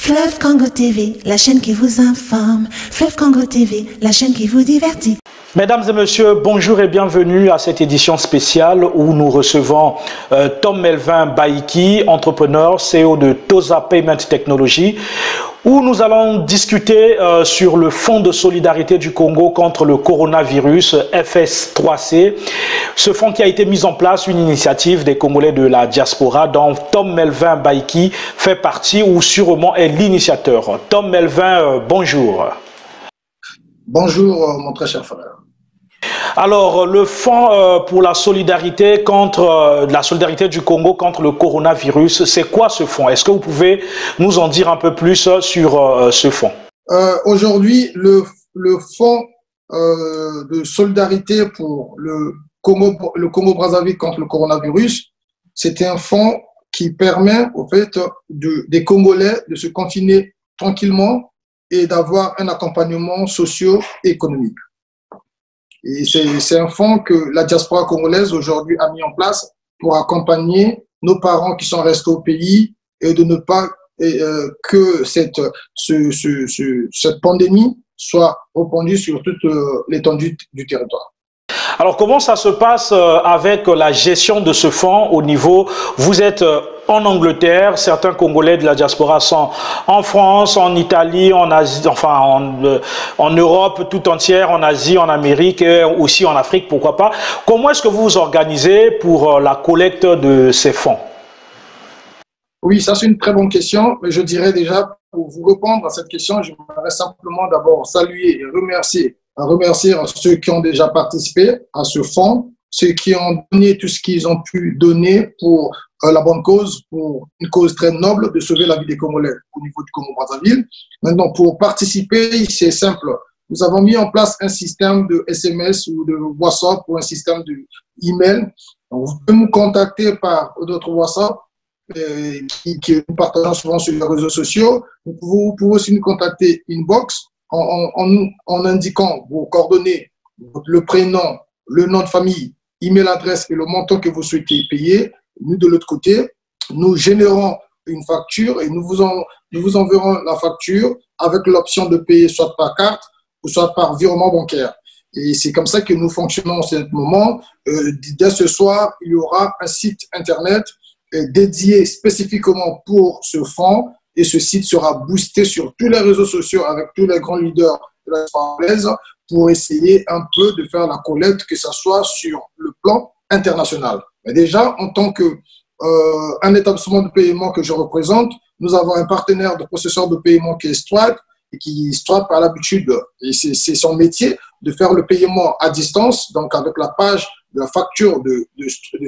Fleuve Congo TV, la chaîne qui vous informe. Fleuve Congo TV, la chaîne qui vous divertit. Mesdames et messieurs, bonjour et bienvenue à cette édition spéciale où nous recevons Tom Melvin Baïki, entrepreneur, CEO de Toza Payment Technology, où nous allons discuter sur le Fonds de solidarité du Congo contre le coronavirus, FS3C. Ce fonds qui a été mis en place, une initiative des Congolais de la diaspora dont Tom Melvin Baïki fait partie ou sûrement est l'initiateur. Tom Melvin, bonjour. Bonjour mon très cher frère. Alors, le Fonds pour la solidarité du Congo contre le coronavirus, c'est quoi ce fonds? Est-ce que vous pouvez nous en dire un peu plus sur ce fonds? Aujourd'hui, le Fonds de solidarité pour le Congo-Brazzaville contre le coronavirus, c'est un fonds qui permet au fait des Congolais de se confiner tranquillement et d'avoir un accompagnement socio-économique. Et c'est un fonds que la diaspora congolaise aujourd'hui a mis en place pour accompagner nos parents qui sont restés au pays et de ne pas que cette pandémie soit répandue sur toute l'étendue du territoire. Alors, comment ça se passe avec la gestion de ce fonds au niveau, vous êtes en Angleterre, certains Congolais de la diaspora sont en France, en Italie, en Asie, enfin en Europe tout entière, en Asie, en Amérique et aussi en Afrique, pourquoi pas. Comment est-ce que vous vous organisez pour la collecte de ces fonds? Oui, ça c'est une très bonne question, mais je dirais déjà, pour vous répondre à cette question, je voudrais simplement d'abord saluer et remercier ceux qui ont déjà participé à ce fonds, ceux qui ont donné tout ce qu'ils ont pu donner pour la bonne cause, pour une cause très noble de sauver la vie des Congolais au niveau du Congo-Brazzaville. Maintenant, pour participer, c'est simple. Nous avons mis en place un système de SMS ou de WhatsApp ou un système de email. Donc, vous pouvez nous contacter par d'autres WhatsApp qui nous partagent souvent sur les réseaux sociaux. Vous pouvez aussi nous contacter inbox en indiquant vos coordonnées, le prénom, le nom de famille, email adresse et le montant que vous souhaitez payer. Nous, de l'autre côté, nous générons une facture et nous vous enverrons la facture avec l'option de payer soit par carte ou soit par virement bancaire. Et c'est comme ça que nous fonctionnons en ce moment. Dès ce soir, il y aura un site internet dédié spécifiquement pour ce fonds et ce site sera boosté sur tous les réseaux sociaux avec tous les grands leaders de la française pour essayer un peu de faire la collecte, que ce soit sur le plan international. Mais déjà, en tant qu'un établissement de paiement que je représente, nous avons un partenaire de processeur de paiement qui est Stripe, et qui Stripe a l'habitude, et c'est son métier, de faire le paiement à distance. Donc, avec la page de la facture de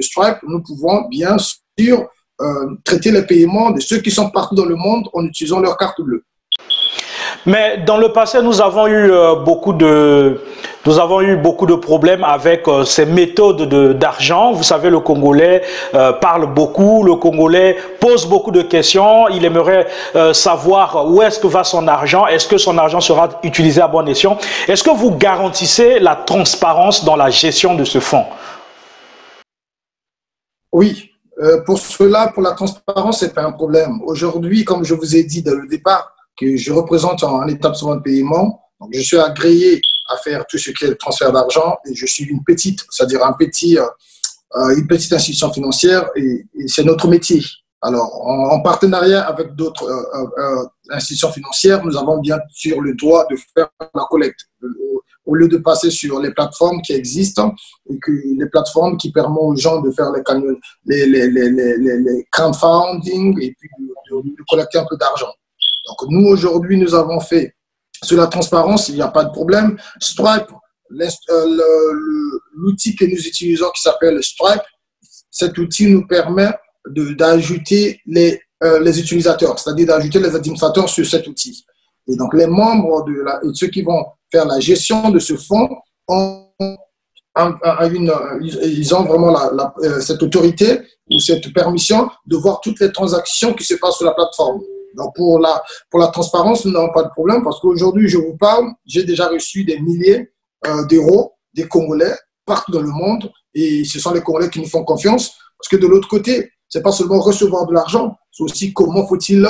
Stripe, nous pouvons bien sûr traiter les paiements de ceux qui sont partout dans le monde en utilisant leur carte bleue. Mais dans le passé, nous avons eu beaucoup de problèmes avec ces méthodes d'argent. Vous savez, le Congolais parle beaucoup, le Congolais pose beaucoup de questions. Il aimerait savoir où est-ce que va son argent, est-ce que son argent sera utilisé à bon escient. Est-ce que vous garantissez la transparence dans la gestion de ce fonds? Oui. Pour cela, pour la transparence, ce n'est pas un problème. Aujourd'hui, comme je vous ai dit dès le départ, que je représente un établissement de paiement, donc je suis agréé à faire tout ce qui est le transfert d'argent et je suis une petite, c'est-à-dire une petite institution financière et c'est notre métier. Alors, en partenariat avec d'autres institutions financières, nous avons bien sûr le droit de faire la collecte. Au lieu de passer sur les plateformes qui existent et que les plateformes qui permettent aux gens de faire les crowdfunding et puis de collecter un peu d'argent. Donc nous aujourd'hui nous avons fait sur la transparence, il n'y a pas de problème. Stripe, l'outil que nous utilisons qui s'appelle Stripe, cet outil nous permet d'ajouter les utilisateurs, c'est-à-dire d'ajouter les administrateurs sur cet outil. Et donc les membres et ceux qui vont faire la gestion de ce fonds ils ont vraiment cette autorité ou cette permission de voir toutes les transactions qui se passent sur la plateforme. Donc pour la transparence, nous n'avons pas de problème parce qu'aujourd'hui, je vous parle, j'ai déjà reçu des milliers d'euros des Congolais partout dans le monde et ce sont les Congolais qui nous font confiance parce que de l'autre côté, ce n'est pas seulement recevoir de l'argent, c'est aussi comment faut-il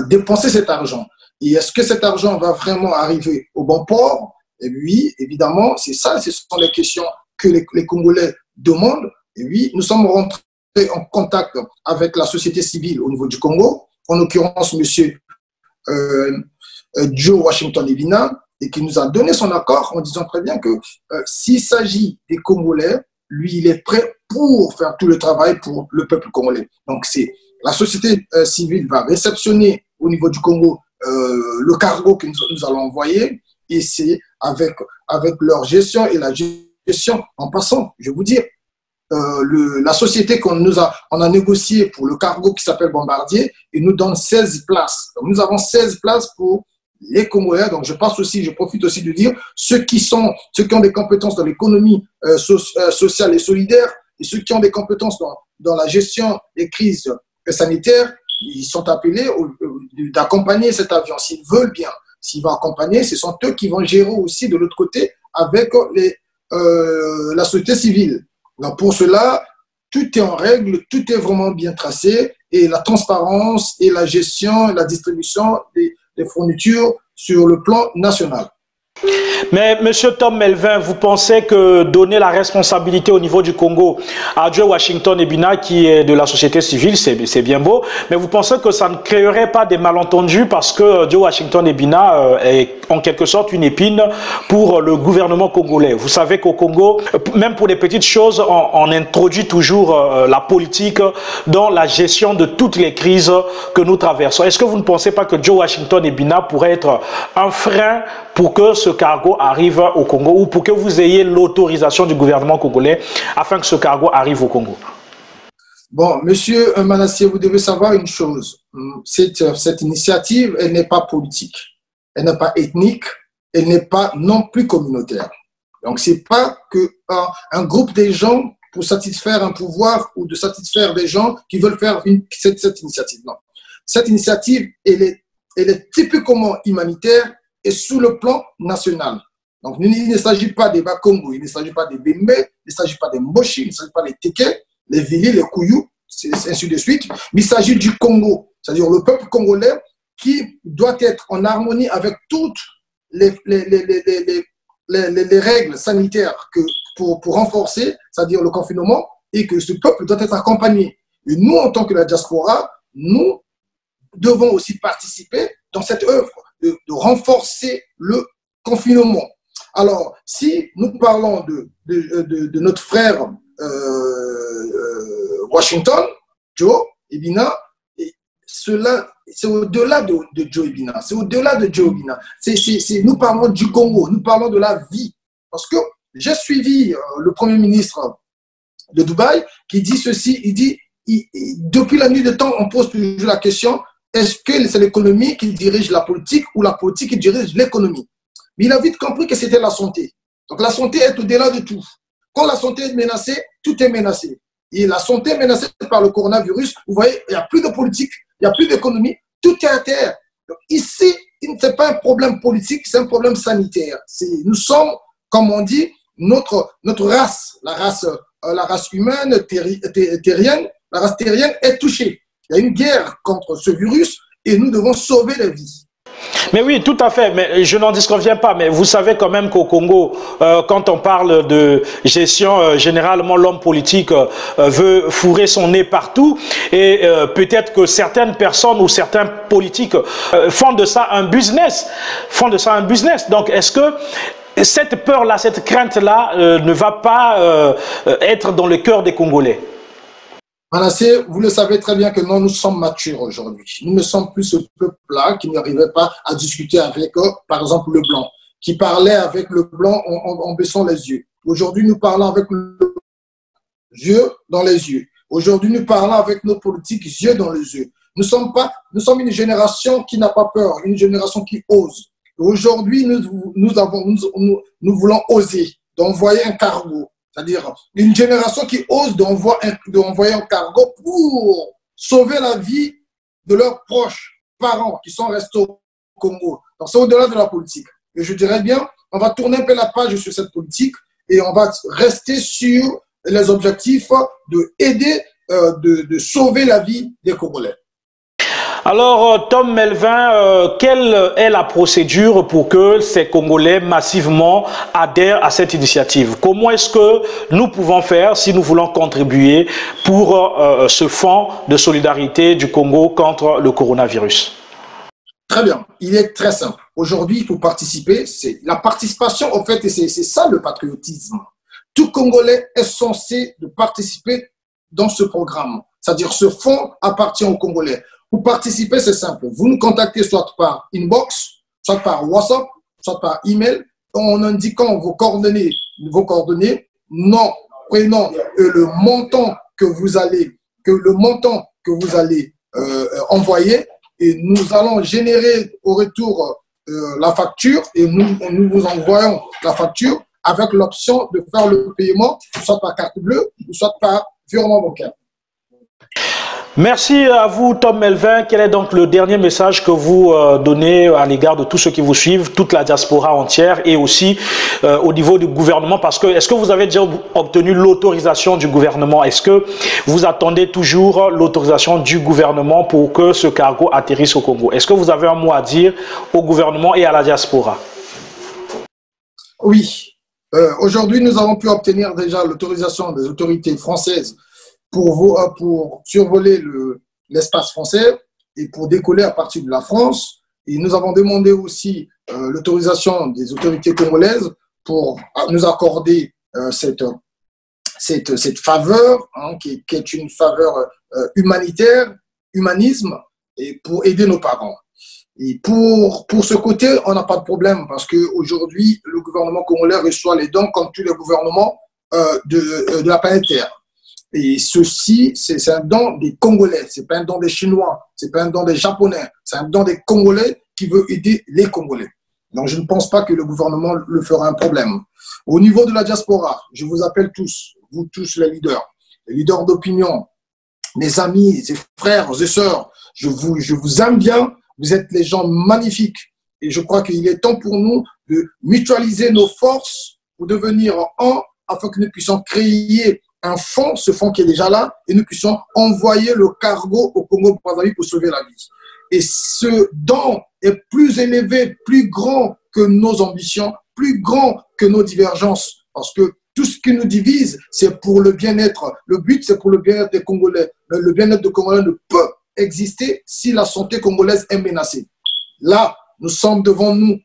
dépenser cet argent. Et est-ce que cet argent va vraiment arriver au bon port? Et oui, évidemment, c'est ça, ce sont les questions que les Congolais demandent. Et oui, nous sommes rentrés en contact avec la société civile au niveau du Congo, en l'occurrence, monsieur Joe Washington Ebina, et qui nous a donné son accord en disant très bien que s'il s'agit des Congolais, lui, il est prêt pour faire tout le travail pour le peuple congolais. Donc, c'est la société civile va réceptionner au niveau du Congo le cargo que nous allons envoyer, et c'est avec leur gestion et la gestion, en passant, je vais vous dire, la société on a négocié pour le cargo qui s'appelle Bombardier, et nous donne 16 places. Donc, nous avons 16 places pour les Congolais. Donc, je profite aussi de dire, ceux qui ont des compétences dans l'économie sociale et solidaire, et ceux qui ont des compétences dans la gestion des crises sanitaires, ils sont appelés d'accompagner cet avion. S'ils veulent bien, s'ils vont accompagner, ce sont eux qui vont gérer aussi de l'autre côté avec la société civile. Donc, pour cela, tout est en règle, tout est vraiment bien tracé, et la transparence et la gestion et la distribution des fournitures sur le plan national. Mais M. Tom Melvin, vous pensez que donner la responsabilité au niveau du Congo à Joe Washington Ebina, qui est de la société civile, c'est bien beau, mais vous pensez que ça ne créerait pas des malentendus parce que Joe Washington Ebina est en quelque sorte une épine pour le gouvernement congolais? Vous savez qu'au Congo, même pour les petites choses, on introduit toujours la politique dans la gestion de toutes les crises que nous traversons. Est-ce que vous ne pensez pas que Joe Washington Ebina pourrait être un frein pour que ce cargo arrive au Congo, ou pour que vous ayez l'autorisation du gouvernement congolais afin que ce cargo arrive au Congo? Bon, monsieur Manassé, vous devez savoir une chose. Cette initiative, elle n'est pas politique, elle n'est pas ethnique, elle n'est pas non plus communautaire. Donc, c'est pas un groupe de gens pour satisfaire un pouvoir ou de satisfaire des gens qui veulent faire cette initiative. Non. Cette initiative, elle est typiquement humanitaire et sous le plan national. Donc, il ne s'agit pas des Bakongo, il ne s'agit pas des Bembe, il ne s'agit pas des Mboshi, il ne s'agit pas des Teke, les Vili, les Kouyou, ainsi de suite, mais il s'agit du Congo, c'est-à-dire le peuple congolais qui doit être en harmonie avec toutes les règles sanitaires pour renforcer, c'est-à-dire le confinement, et que ce peuple doit être accompagné. Et nous, en tant que la diaspora, nous devons aussi participer dans cette œuvre de renforcer le confinement. Alors, si nous parlons de notre frère Washington, Joe Ebina, cela, c'est au-delà de Joe Ebina. C'est au-delà de Joe Ebina. Nous parlons du Congo, nous parlons de la vie. Parce que j'ai suivi le Premier ministre de Dubaï qui dit ceci, il dit, depuis la nuit de temps, on pose toujours la question, est-ce que c'est l'économie qui dirige la politique ou la politique qui dirige l'économie? Mais il a vite compris que c'était la santé. Donc la santé est au-delà de tout. Quand la santé est menacée, tout est menacé. Et la santé est menacée par le coronavirus. Vous voyez, il n'y a plus de politique, il n'y a plus d'économie, tout est à terre. Donc ici, ce n'est pas un problème politique, c'est un problème sanitaire. Nous sommes, comme on dit, notre race, la race humaine, terrienne, la race terrienne est touchée. Il y a une guerre contre ce virus et nous devons sauver les vies. Mais oui, tout à fait, mais je n'en disconviens pas, mais vous savez quand même qu'au Congo, quand on parle de gestion, généralement l'homme politique veut fourrer son nez partout, et peut-être que certaines personnes ou certains politiques font de ça un business, Donc est-ce que cette peur-là, cette crainte-là ne va pas être dans le cœur des Congolais? Manassé, vous le savez très bien que nous sommes matures aujourd'hui. Nous ne sommes plus ce peuple-là qui n'arrivait pas à discuter avec, par exemple, le blanc, qui parlait avec le blanc en baissant les yeux. Aujourd'hui, nous parlons avec le yeux dans les yeux. Aujourd'hui, nous parlons avec nos politiques yeux dans les yeux. Nous sommes une génération qui n'a pas peur, une génération qui ose. Aujourd'hui, nous voulons oser d'envoyer un cargo. C'est-à-dire une génération qui ose d'envoyer un cargo pour sauver la vie de leurs proches, parents qui sont restés au Congo. Donc c'est au-delà de la politique. Et je dirais bien, on va tourner un peu la page sur cette politique et on va rester sur les objectifs de aider, de sauver la vie des Congolais. Alors, Tom Melvin, quelle est la procédure pour que ces Congolais massivement adhèrent à cette initiative? Comment est-ce que nous pouvons faire si nous voulons contribuer pour ce fonds de solidarité du Congo contre le coronavirus? Très bien, il est très simple. Aujourd'hui, pour participer, c'est la participation, en fait, et c'est ça le patriotisme. Tout Congolais est censé de participer dans ce programme. C'est-à-dire ce fonds appartient aux Congolais. Pour participer, c'est simple. Vous nous contactez soit par inbox, soit par WhatsApp, soit par email, en indiquant vos coordonnées, nom, prénom et le montant que vous allez, envoyer. Et nous allons générer au retour la facture et nous vous envoyons la facture avec l'option de faire le paiement soit par carte bleue ou soit par virement bancaire. Merci à vous, Tom Melvin. Quel est donc le dernier message que vous donnez à l'égard de tous ceux qui vous suivent, toute la diaspora entière et aussi au niveau du gouvernement? Parce que est-ce que vous avez déjà obtenu l'autorisation du gouvernement? Est-ce que vous attendez toujours l'autorisation du gouvernement pour que ce cargo atterrisse au Congo? Est-ce que vous avez un mot à dire au gouvernement et à la diaspora? Oui. Aujourd'hui, nous avons pu obtenir déjà l'autorisation des autorités françaises pour survoler l'espace français et pour décoller à partir de la France. Et nous avons demandé aussi l'autorisation des autorités congolaises pour nous accorder cette faveur, hein, qui est une faveur humanitaire, humanisme, et pour aider nos parents. Et pour ce côté, on n'a pas de problème parce qu'aujourd'hui, le gouvernement congolais reçoit les dons comme tous les gouvernements de la planète Terre. Et ceci, c'est un don des Congolais, ce n'est pas un don des Chinois, ce n'est pas un don des Japonais, c'est un don des Congolais qui veut aider les Congolais. Donc je ne pense pas que le gouvernement le fera un problème. Au niveau de la diaspora, je vous appelle tous, vous tous les leaders d'opinion, mes amis, mes frères et sœurs, je vous aime bien, vous êtes les gens magnifiques. Et je crois qu'il est temps pour nous de mutualiser nos forces pour devenir un, afin que nous puissions créer un fonds, ce fonds qui est déjà là, et nous puissions envoyer le cargo au Congo-Brazzaville pour sauver la vie. Et ce don est plus élevé, plus grand que nos ambitions, plus grand que nos divergences. Parce que tout ce qui nous divise, c'est pour le bien-être. Le but, c'est pour le bien-être des Congolais. Le bien-être des Congolais ne peut exister si la santé congolaise est menacée. Là, nous sommes devant nous.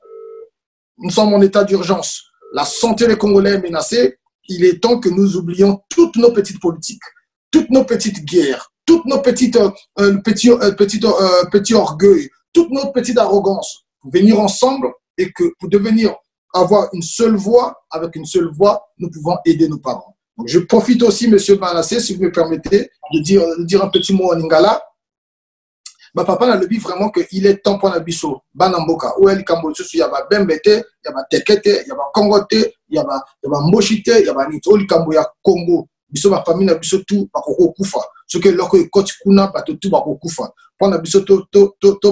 Nous sommes en état d'urgence. La santé des Congolais est menacée. Il est temps que nous oublions toutes nos petites politiques, toutes nos petites guerres, toutes nos petits orgueils, toute notre petite arrogance, pour venir ensemble et que pour avoir une seule voix, avec une seule voix, nous pouvons aider nos parents. Donc, je profite aussi, Monsieur Banassé, si vous me permettez, de dire un petit mot en lingala. Ma papa n'a le dit vraiment qu'il est temps pour la biso. Banamboka, où est le Cambodge, il y a Bembete, il y a Tekete, il y a Kongote, il y a Mboshite, il y a Nito, le Cambodge, Congo. Biso, ma famille n'a biso tout, bakoko kufa. Ce que l'oko est koti kuna, bato tout bakoko kufa. Pour la biso, to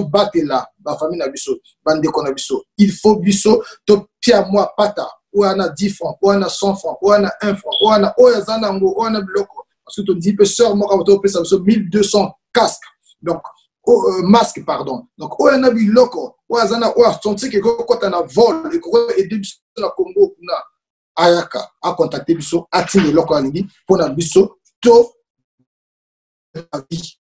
bate là, ma famille n'a biso, bande qu'on a biso. Il faut biso, to pia moi pata, ou on a 10 francs, ou on a 100 francs, ou on a 1 franc, ou on a Oyazanango, ou on a bloco. Parce que tu dis, sœur, moi, quand tu as 1200 casques. Donc, masque, pardon. Donc, on a vu loco, on a senti que quand on a vol, et qu'on a aidé le Congo, on a Ayaka, a contacté Bisso, a tiré le loco à l'Indi, pour la Bisso, tout la vie.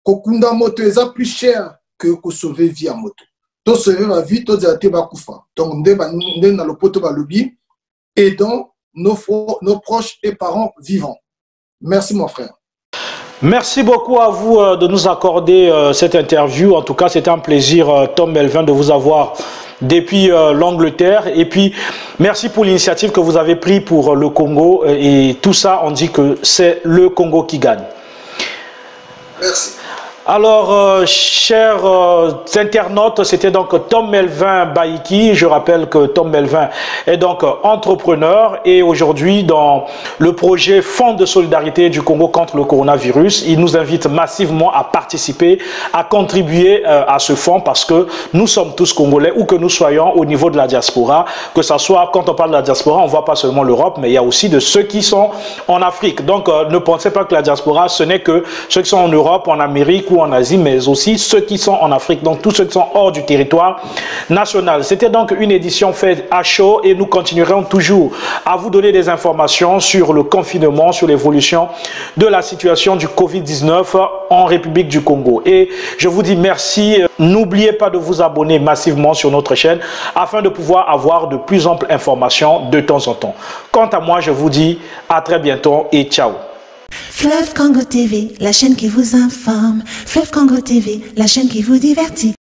Kokunda moto est plus cher que sauver vie à moto. Tout sauver la vie, tout a été bakoufa. Donc, on est dans le poteau de lobby, aidant nos proches et parents vivants. Merci, mon frère. Merci beaucoup à vous de nous accorder cette interview. En tout cas, c'était un plaisir, Tom Melvin, de vous avoir depuis l'Angleterre. Et puis, merci pour l'initiative que vous avez prise pour le Congo. Et tout ça, on dit que c'est le Congo qui gagne. Merci. Alors, chers internautes, c'était donc Tom Melvin Baïki. Je rappelle que Tom Melvin est donc entrepreneur et aujourd'hui dans le projet Fonds de solidarité du Congo contre le coronavirus, il nous invite massivement à participer, à contribuer à ce fonds parce que nous sommes tous Congolais où que nous soyons au niveau de la diaspora, que ce soit quand on parle de la diaspora, on ne voit pas seulement l'Europe, mais il y a aussi de ceux qui sont en Afrique. Donc, ne pensez pas que la diaspora, ce n'est que ceux qui sont en Europe, en Amérique ou partout en Asie, mais aussi ceux qui sont en Afrique, donc tous ceux qui sont hors du territoire national. C'était donc une édition faite à chaud et nous continuerons toujours à vous donner des informations sur le confinement, sur l'évolution de la situation du Covid-19 en République du Congo. Et je vous dis merci. N'oubliez pas de vous abonner massivement sur notre chaîne afin de pouvoir avoir de plus amples informations de temps en temps. Quant à moi, je vous dis à très bientôt et ciao. Fleuve Congo TV, la chaîne qui vous informe. Fleuve Congo TV, la chaîne qui vous divertit.